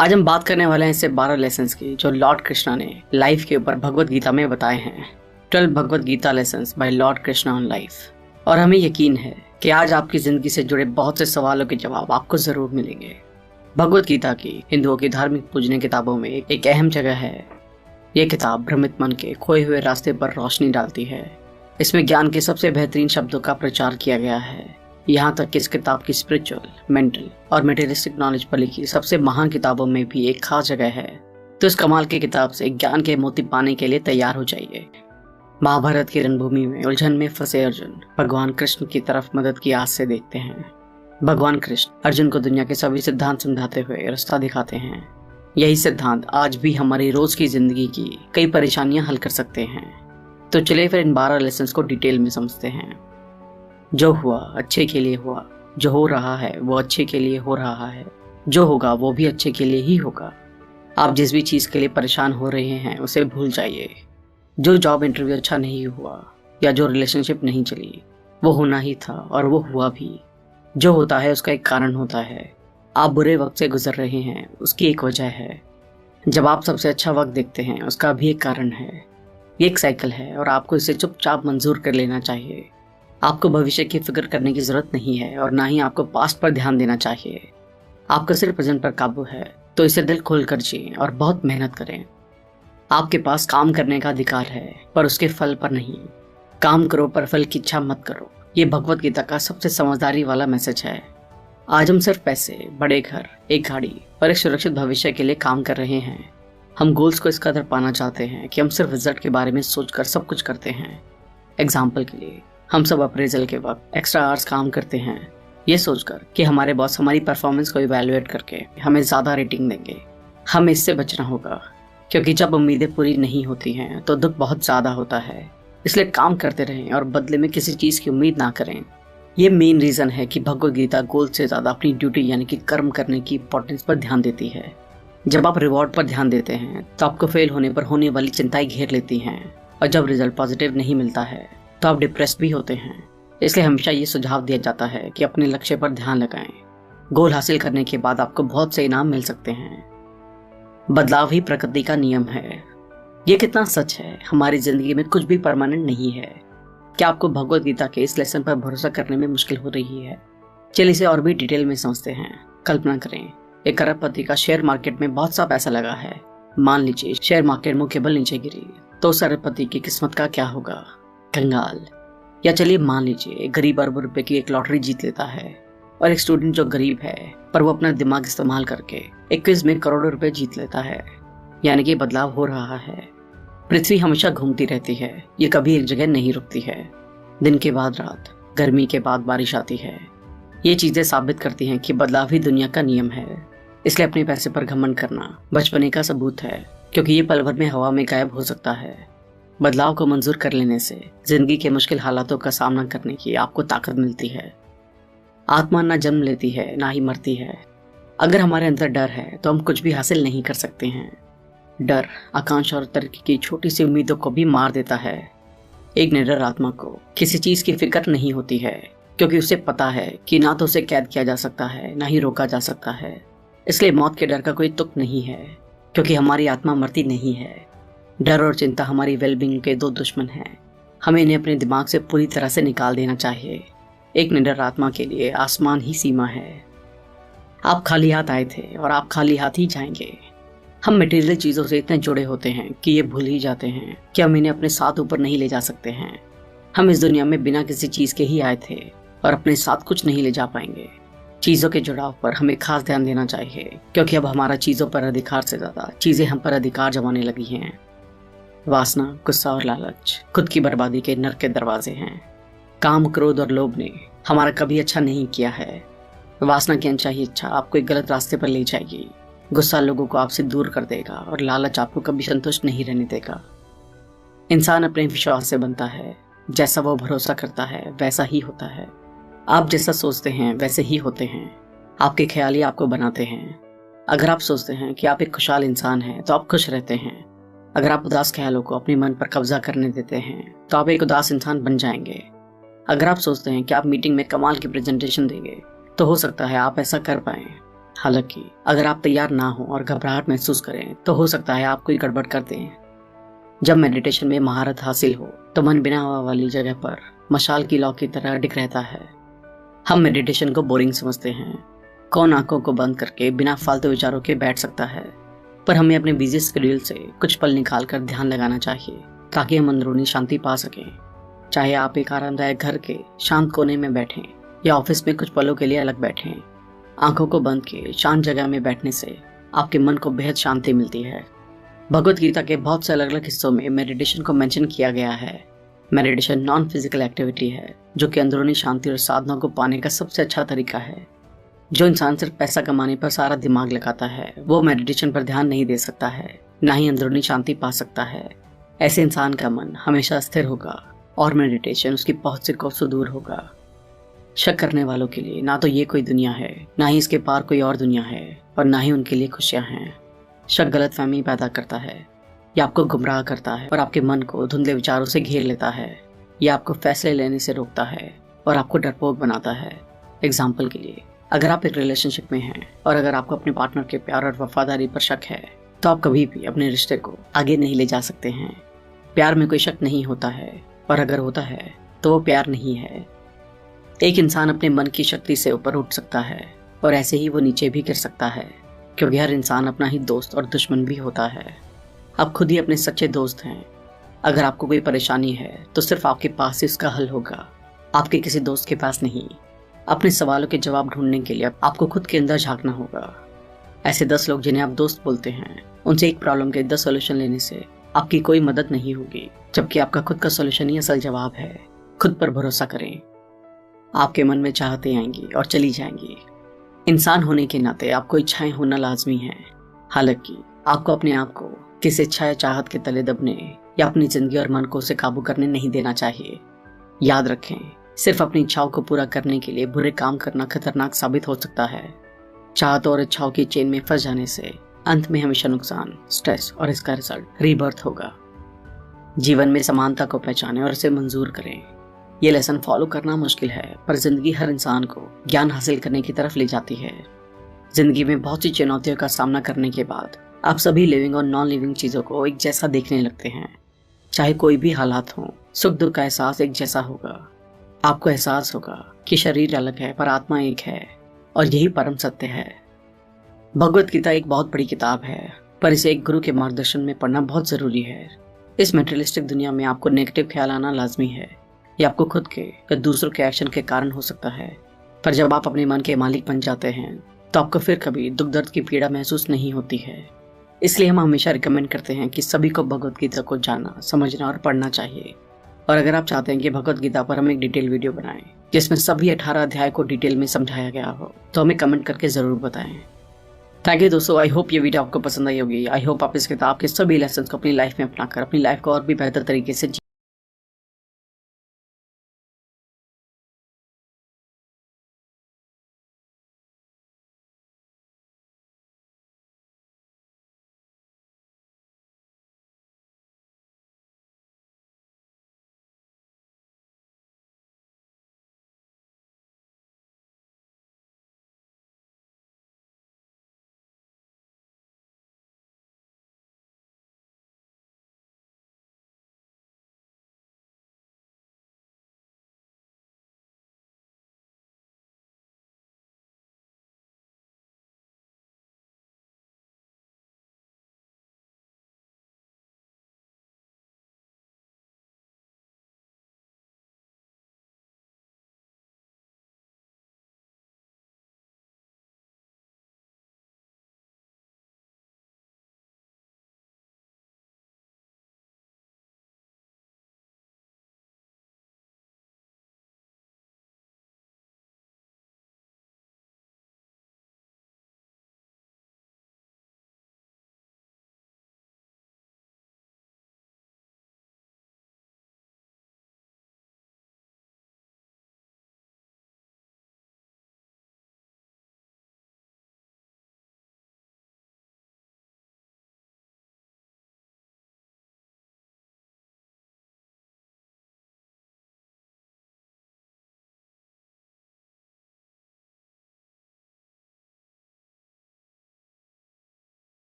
आज हम बात करने वाले हैं इससे 12 लेसन्स की जो लॉर्ड कृष्णा ने लाइफ के ऊपर भगवत गीता में बताए हैं। 12 Bhagavad Gita lessons by lord Krishna on life. और हमें यकीन है कि आज आपकी जिंदगी से जुड़े बहुत से सवालों के जवाब आपको जरूर मिलेंगे। भगवत गीता की हिंदुओं की धार्मिक पूजनीय किताबों में एक अहम जगह है। ये किताब भ्रमित मन के खोए हुए रास्ते पर रोशनी डालती है। इसमें ज्ञान के सबसे बेहतरीन शब्दों का प्रचार किया गया है। यहाँ तक कि इस किताब की स्पिरिचुअल, मेंटल और मटेरियलिस्टिक नॉलेज पर लिखी सबसे महान किताबों में भी एक खास जगह है। तो इस कमाल की किताब से ज्ञान के मोती पाने के लिए तैयार हो जाइए। महाभारत की रणभूमि में उलझन में फंसे अर्जुन भगवान कृष्ण की तरफ मदद की आस से देखते हैं। भगवान कृष्ण अर्जुन को दुनिया के सभी सिद्धांत समझाते हुए रास्ता दिखाते हैं। यही सिद्धांत आज भी हमारी रोज की जिंदगी की कई परेशानियां हल कर सकते हैं। तो चलिए फिर इन 12 लेसन्स को डिटेल में समझते हैं। जो हुआ अच्छे के लिए हुआ, जो हो रहा है वो अच्छे के लिए हो रहा है, जो होगा वो भी अच्छे के लिए ही होगा। आप जिस भी चीज के लिए परेशान हो रहे हैं उसे भूल जाइए। जो जॉब इंटरव्यू अच्छा नहीं हुआ या जो रिलेशनशिप नहीं चली वो होना ही था और वो हुआ भी। जो होता है उसका एक कारण होता है। आप बुरे वक्त से गुजर रहे हैं उसकी एक वजह है। जब आप सबसे अच्छा वक्त देखते हैं उसका भी एक कारण है। ये एक साइकिल है और आपको इसे चुपचाप मंजूर कर लेना चाहिए। आपको भविष्य की फिक्र करने की जरूरत नहीं है और ना ही आपको पास्ट पर ध्यान देना चाहिए। आपका सिर्फ प्रेजेंट पर काबू है, तो इसे दिल खोल कर जिए और बहुत मेहनत करें। आपके पास काम करने का अधिकार है पर उसके फल पर नहीं। काम करो पर फल की इच्छा मत करो। ये भगवत गीता का सबसे समझदारी वाला मैसेज है। आज हम सिर्फ पैसे, बड़े घर, एक गाड़ी और एक सुरक्षित भविष्य के लिए काम कर रहे हैं। हम गोल्स को इस कदर पाना चाहते हैं कि हम सिर्फ रिजल्ट के बारे में सोचकर सब कुछ करते हैं। एग्जाम्पल के लिए हम सब अप्रेजल के वक्त एक्स्ट्रा आवर्स काम करते हैं ये सोचकर कि हमारे बॉस हमारी परफॉर्मेंस को इवैल्यूएट करके हमें ज़्यादा रेटिंग देंगे। हमें इससे बचना होगा क्योंकि जब उम्मीदें पूरी नहीं होती हैं तो दुख बहुत ज़्यादा होता है। इसलिए काम करते रहें और बदले में किसी चीज़ की उम्मीद ना करें। ये मेन रीज़न है कि भगवद गीता गोल से ज़्यादा अपनी ड्यूटी यानी कि कर्म करने की इंपॉर्टेंस पर ध्यान देती है। जब आप रिवॉर्ड पर ध्यान देते हैं तो आपको फेल होने पर होने वाली चिंताएं घेर लेती हैं और जब रिजल्ट पॉजिटिव नहीं मिलता है तो आप डिप्रेस भी होते हैं। इसलिए हमेशा ये सुझाव दिया जाता है कि अपने लक्ष्य पर ध्यान लगाएं। गोल हासिल करने के बाद आपको बहुत से इनाम मिल सकते हैं। बदलाव ही प्रकृति का नियम है। ये कितना सच है। हमारी जिंदगी में कुछ भी परमानेंट नहीं है। क्या आपको भगवद गीता के इस लेसन पर भरोसा करने में मुश्किल हो रही है? चलिए इसे और भी डिटेल में समझते हैं। कल्पना करें एक करोड़पति का शेयर मार्केट में बहुत सा पैसा लगा है। मान लीजिए शेयर मार्केट मुंह के बल नीचे गिरी तो उस अरबपति की किस्मत का क्या होगा? कंगाल। या चलिए मान लीजिए एक गरीब अरबों रुपए की एक लॉटरी जीत लेता है और एक स्टूडेंट जो गरीब है पर वो अपना दिमाग इस्तेमाल करके एक क्विज में करोड़ों रुपए जीत लेता है। यानी कि बदलाव हो रहा है। पृथ्वी हमेशा घूमती रहती है। ये कभी एक जगह नहीं रुकती है। दिन के बाद रात, गर्मी के बाद बारिश आती है। ये चीजें साबित करती हैं कि बदलाव ही दुनिया का नियम है। इसलिए अपने पैसे पर घमंड करना बचपने का सबूत है क्योंकि ये पल भर में हवा में गायब हो सकता है। बदलाव को मंजूर कर लेने से जिंदगी के मुश्किल हालातों का सामना करने की आपको ताकत मिलती है। आत्मा ना जन्म लेती है ना ही मरती है। अगर हमारे अंदर डर है तो हम कुछ भी हासिल नहीं कर सकते हैं। डर, आकांक्षा और तरक्की की छोटी सी उम्मीदों को भी मार देता है। एक निडर आत्मा को किसी चीज की फिक्र नहीं होती है क्योंकि उसे पता है कि ना तो उसे कैद किया जा सकता है ना ही रोका जा सकता है। इसलिए मौत के डर का कोई तुक नहीं है क्योंकि हमारी आत्मा मरती नहीं है। डर और चिंता हमारी वेलबींग के दो दुश्मन हैं। हमें इन्हें अपने दिमाग से पूरी तरह से निकाल देना चाहिए। एक निडर आत्मा के लिए आसमान ही सीमा है। आप खाली हाथ आए थे और आप खाली हाथ ही जाएंगे। हम मटेरियल चीज़ों से इतने जुड़े होते हैं कि ये भूल ही जाते हैं कि हम इन्हें अपने साथ ऊपर नहीं ले जा सकते हैं। हम इस दुनिया में बिना किसी चीज़ के ही आए थे और अपने साथ कुछ नहीं ले जा पाएंगे। चीज़ों के जुड़ाव पर हमें खास ध्यान देना चाहिए क्योंकि अब हमारा चीज़ों पर अधिकार से ज़्यादा चीज़ें हम पर अधिकार जमाने लगी हैं। वासना, गुस्सा और लालच खुद की बर्बादी के नर के दरवाजे हैं। काम, क्रोध और लोभ ने हमारा कभी अच्छा नहीं किया है। वासना की अनचाही इच्छा आपको एक गलत रास्ते पर ले जाएगी। गुस्सा लोगों को आपसे दूर कर देगा और लालच आपको कभी संतुष्ट नहीं रहने देगा। इंसान अपने विश्वास से बनता है। जैसा वो भरोसा करता है वैसा ही होता है। आप जैसा सोचते हैं वैसे ही होते हैं। आपके ख्याल ही आपको बनाते हैं। अगर आप सोचते हैं कि आप एक खुशहाल इंसान हैं तो आप खुश रहते हैं। अगर आप उदास ख्यालों को अपने मन पर कब्जा करने देते हैं तो आप एक उदास इंसान बन जाएंगे। अगर आप सोचते हैं कि आप मीटिंग में कमाल की प्रेजेंटेशन देंगे तो हो सकता है आप ऐसा कर पाएं। हालांकि अगर आप तैयार ना हो और घबराहट महसूस करें तो हो सकता है आप कोई गड़बड़ कर दें। जब मेडिटेशन में महारत हासिल हो तो मन बिना हवा वाली जगह पर मशाल की लौ की तरह अडिग रहता है। हम मेडिटेशन को बोरिंग समझते हैं। कौन आंखों को बंद करके बिना फालतू विचारों के बैठ सकता है? पर हमें अपने बिजी शेड्यूल से कुछ पल निकाल कर ध्यान लगाना चाहिए ताकि हम अंदरूनी शांति पा सकें। चाहे आप एक आरामदायक घर के शांत कोने में बैठें या ऑफिस में कुछ पलों के लिए अलग बैठें, आंखों को बंद के शांत जगह में बैठने से आपके मन को बेहद शांति मिलती है। भगवत गीता के बहुत से अलग अलग हिस्सों में मेडिटेशन को मेंशन किया गया है। मेडिटेशन नॉन फिजिकल एक्टिविटी है जो कि अंदरूनी शांति और साधना को पाने का सबसे अच्छा तरीका है। जो इंसान सिर्फ पैसा कमाने पर सारा दिमाग लगाता है वो मेडिटेशन पर ध्यान नहीं दे सकता है, ना ही अंदरूनी शांति पा सकता है। ऐसे इंसान का मन हमेशा स्थिर होगा और मेडिटेशन उसकी पहुंच से कोसों दूर होगा। शक करने वालों के लिए ना तो ये कोई दुनिया है, ना ही इसके पार कोई और दुनिया है, और ना ही उनके लिए खुशियां हैं। शक गलतफहमी पैदा करता है, या आपको गुमराह करता है और आपके मन को धुंधले विचारों से घेर लेता है, या आपको फैसले लेने से रोकता है और आपको डरपोक बनाता है। एग्जाम्पल के लिए, अगर आप एक रिलेशनशिप में हैं और अगर आपको अपने पार्टनर के प्यार और वफादारी पर शक है तो आप कभी भी अपने रिश्ते को आगे नहीं ले जा सकते हैं। प्यार में कोई शक नहीं होता है, और अगर होता है तो वो प्यार नहीं है। एक इंसान अपने मन की शक्ति से ऊपर उठ सकता है और ऐसे ही वो नीचे भी गिर सकता है, क्योंकि हर इंसान अपना ही दोस्त और दुश्मन भी होता है। आप खुद ही अपने सच्चे दोस्त हैं। अगर आपको कोई परेशानी है तो सिर्फ आपके पास ही उसका हल होगा, आपके किसी दोस्त के पास नहीं। अपने सवालों के जवाब ढूंढने के लिए आपको खुद के अंदर झांकना होगा। ऐसे 10 लोग जिन्हें आप दोस्त बोलते हैं, उनसे एक प्रॉब्लम के 10 सॉल्यूशन लेने से आपकी कोई मदद नहीं होगी, जबकि आपका खुद का सॉल्यूशन ही असल जवाब है। खुद पर भरोसा करें। आपके मन में चाहते आएंगी और चली जाएंगी। इंसान होने के नाते आपको इच्छाएं होना लाजमी है। हालांकि आपको अपने आप को किसी इच्छा या चाहत के तले दबने या अपनी जिंदगी और मन को उसे काबू करने नहीं देना चाहिए। याद रखें, सिर्फ अपनी इच्छाओं को पूरा करने के लिए बुरे काम करना खतरनाक साबित हो सकता है। चाहतों और इच्छाओं की चेन में फंस जाने से अंत में हमेशा नुकसान, स्ट्रेस और इसका रिजल्ट रीबर्थ होगा। जीवन में समानता को पहचानें और इसे मंजूर करें। ये लेसन फॉलो करना मुश्किल है, पर जिंदगी हर इंसान को ज्ञान हासिल करने की तरफ ले जाती है। जिंदगी में बहुत सी चुनौतियों का सामना करने के बाद आप सभी लिविंग और नॉन लिविंग चीजों को एक जैसा देखने लगते हैं। चाहे कोई भी हालात हो, सुख दुख का एहसास एक जैसा होगा। आपको एहसास होगा कि शरीर अलग है पर आत्मा एक है, और यही परम सत्य है। भगवत गीता एक बहुत बड़ी किताब है, पर इसे एक गुरु के मार्गदर्शन में पढ़ना बहुत जरूरी है। इस मेटेरियलिस्टिक दुनिया में आपको नेगेटिव ख्याल आना लाजमी है। ये आपको खुद के या दूसरों के एक्शन के कारण हो सकता है, पर जब आप अपने मन के मालिक बन जाते हैं तो आपको फिर कभी दुख दर्द की पीड़ा महसूस नहीं होती है। इसलिए हम हमेशा रिकमेंड करते हैं कि सभी को भगवत गीता को जानना, समझना और पढ़ना चाहिए। और अगर आप चाहते हैं कि भगवत गीता पर हम एक डिटेल वीडियो बनाएं जिसमें सभी 18 अध्याय को डिटेल में समझाया गया हो, तो हमें कमेंट करके जरूर बताएं। थैंक यू दोस्तों, आई होप ये वीडियो आपको पसंद आई होगी। आई होप आप इस किताब के सभी लेसन को अपनी लाइफ में अपनाकर अपनी लाइफ को और भी बेहतर तरीके से